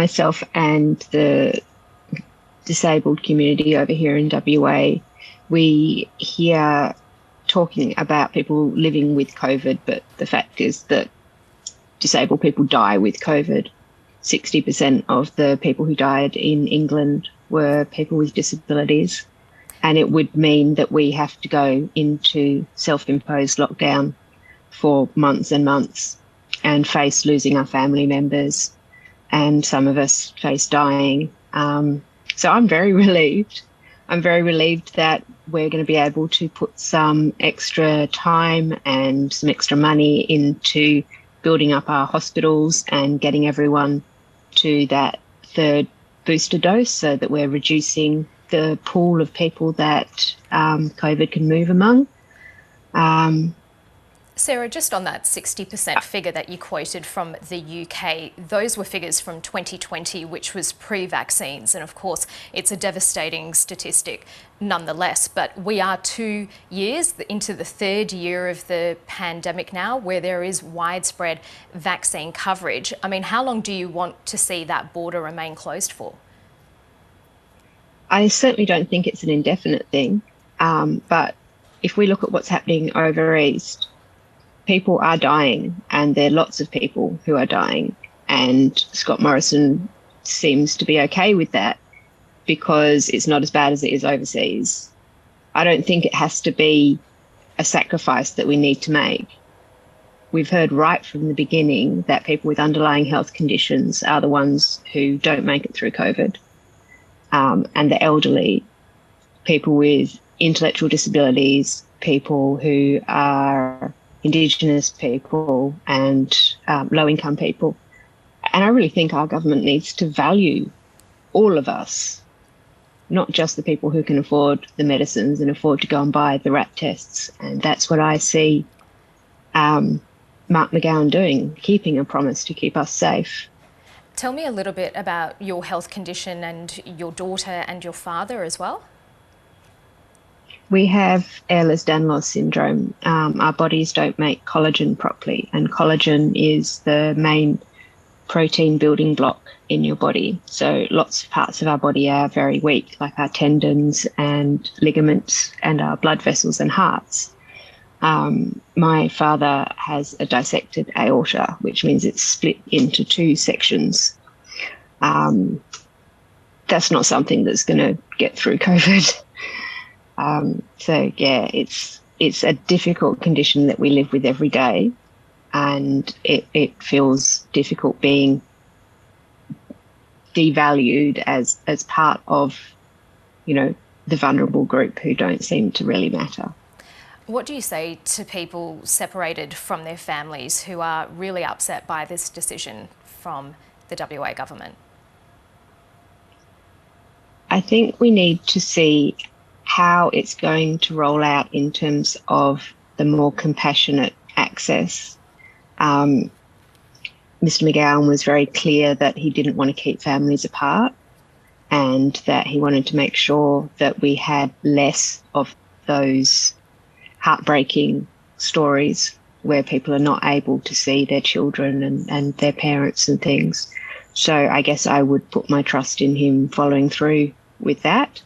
myself and the disabled community over here in WA, we hear talking about people living with COVID, but the fact is that disabled people die with COVID. 60% of the people who died in England were people with disabilities, and it would mean that we have to go into self-imposed lockdown for months and months and face losing our family members, and some of us face dying. So I'm very relieved. I'm very relieved that we're going to be able to put some extra time and some extra money into building up our hospitals and getting everyone to that third booster dose, so that we're reducing the pool of people that COVID can move among. Sarah, just on that 60% figure that you quoted from the UK, those were figures from 2020, which was pre-vaccines. And of course, it's a devastating statistic nonetheless. But we are 2 years into the third year of the pandemic now, where there is widespread vaccine coverage. I mean, how long do you want to see that border remain closed for? I certainly don't think it's an indefinite thing. But if we look at what's happening over East, people are dying, and there are lots of people who are dying. And Scott Morrison seems to be okay with that because it's not as bad as it is overseas. I don't think it has to be a sacrifice that we need to make. We've heard right from the beginning that people with underlying health conditions are the ones who don't make it through COVID. And the elderly, people with intellectual disabilities, people who are Indigenous people, and low-income people. And I really think our government needs to value all of us, not just the people who can afford the medicines and afford to go and buy the RAT tests. And that's what I see Mark McGowan doing, keeping a promise to keep us safe. Tell me a little bit about your health condition and your daughter and your father as well. We have Ehlers-Danlos syndrome. Our bodies don't make collagen properly, and collagen is the main protein building block in your body. So lots of parts of our body are very weak, like our tendons and ligaments and our blood vessels and hearts. My father has a dissected aorta, which means it's split into 2 sections. That's not something that's going to get through COVID. So yeah, it's a difficult condition that we live with every day, and it feels difficult being devalued as part of, the vulnerable group who don't seem to really matter. What do you say to people separated from their families who are really upset by this decision from the WA government? I think we need to see how it's going to roll out in terms of the more compassionate access. Mr. McGowan was very clear that he didn't want to keep families apart, and that he wanted to make sure that we had less of those heartbreaking stories where people are not able to see their children and their parents and things. So I guess I would put my trust in him following through with that.